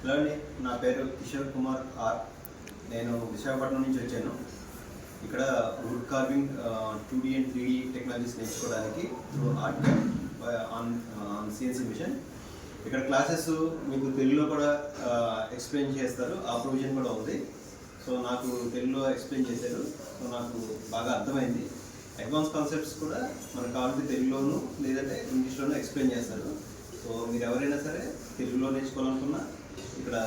Hello అండి, నా పేరు కిషోర్ కుమార్ ఆర్. నేను విశాఖపట్నం నుంచి వచ్చాను. ఇక్కడ wood carving 2D and 3D technologies నేర్చుకోవడానికి through art on CNC machine. ఇక్కడ క్లాసెస్ మీకు తెలుగులో కూడా ఎక్స్ప్లెయిన్ చేస్తారు, ఆ ప్రొవిజన్ కూడా ఉంది. సో నాకు తెలుగులో ఎక్స్ప్లెయిన్ చేశారు, సో నాకు బాగా అర్థమైంది. అడ్వాన్స్ కాన్సెప్ట్స్ కూడా మనకు కావాలంటే తెలుగులోను లేదంటే ఇంగ్లీష్లోనూ ఎక్స్ప్లెయిన్ చేస్తారు. సో మీరు ఎవరైనా సరే తెలుగులో నేర్చుకోవాలనుకున్నా ఇక్కడ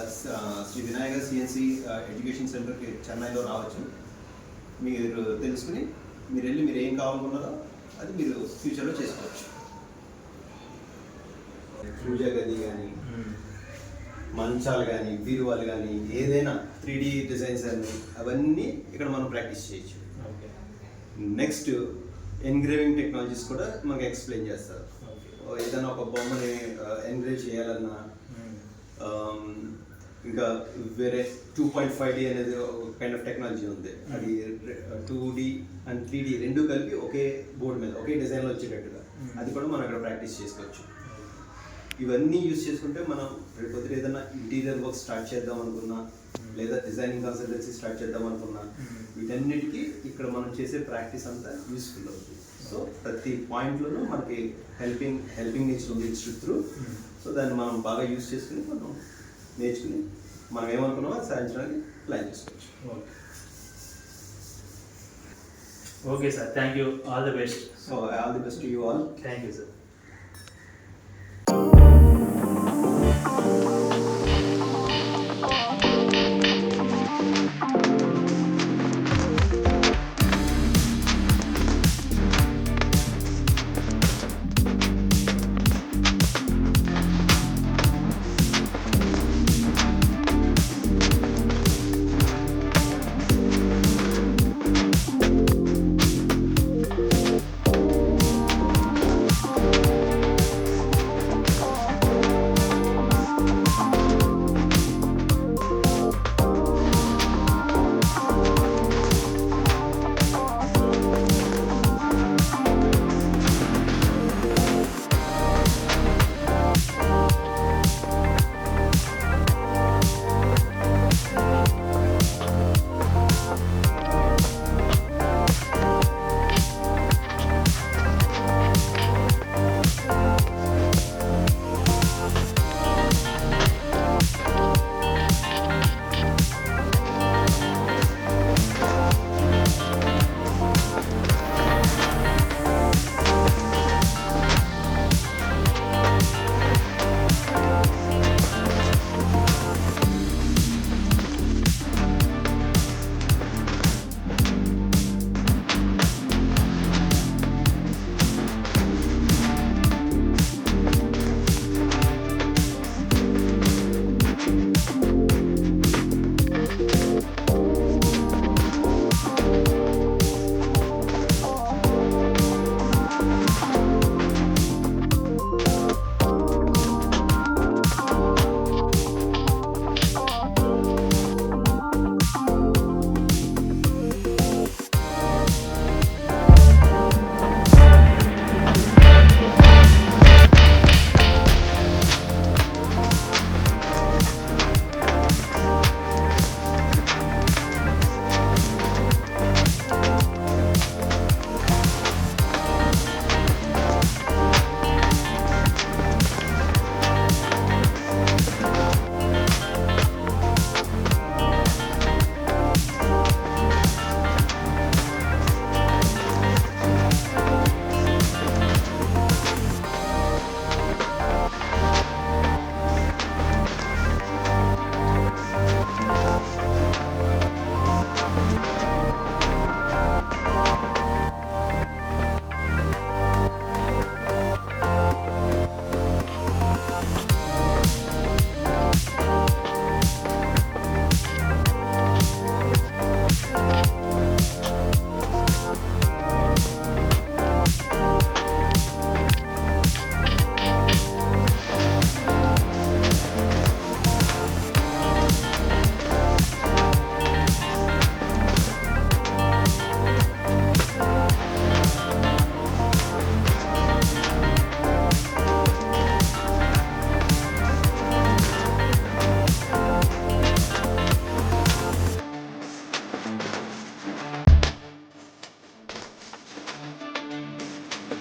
శ్రీ వినాయక సిఎన్సి ఎడ్యుకేషన్ సెంటర్కి చెన్నైలో రావచ్చు. మీరు తెలుసుకుని మీరు వెళ్ళి మీరు ఏం కావాలనుకున్నారో అది మీరు ఫ్యూచర్లో చేసుకోవచ్చు. పూజ గది కానీ, మంచాలు కానీ, బీరువాలు కానీ, ఏదైనా 3D డిజైన్స్ అన్నీ అవన్నీ ఇక్కడ మనం ప్రాక్టీస్ చేయొచ్చు. నెక్స్ట్ ఎంగ్రేవింగ్ టెక్నాలజీస్ కూడా మనకి ఎక్స్ప్లెయిన్ చేస్తారు. ఏదైనా ఒక బొమ్మని ఎంగ్రేవ్ చేయాలన్నా, ఇంకా వేరే 2.5D అనేది ఒక కైండ్ ఆఫ్ టెక్నాలజీ ఉంది. అది 2D అండ్ 3D రెండు కలిపి ఒకే బోర్డు మీద ఒకే డిజైన్లో వచ్చేటట్టుగా అది కూడా మనం అక్కడ ప్రాక్టీస్ చేసుకోవచ్చు. ఇవన్నీ యూజ్ చేసుకుంటే మనం రేపు ఏదైనా ఇంటీరియర్ వర్క్ స్టార్ట్ చేద్దాం అనుకున్నా, లేదా డిజైనింగ్ కన్సల్టెన్సీ స్టార్ట్ చేద్దాం అనుకున్నా, వీటన్నిటికీ ఇక్కడ మనం చేసే ప్రాక్టీస్ అంతా యూస్ఫుల్ అవుతుంది. సో ప్రతి పాయింట్లోనూ మనకి హెల్పింగ్ నేచర్ ఉంది ఇన్స్టిట్యూట్ త్రూ. సో దాన్ని మనం బాగా యూజ్ చేసుకుని మనం నేర్చుకుని మనం ఏమనుకున్నామో అది సాధించడానికి ప్లాన్ చేసుకోవచ్చు. Okay sir, thank you, all the best. So all the best to you all. Thank you sir.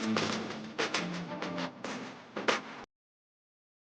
Thank you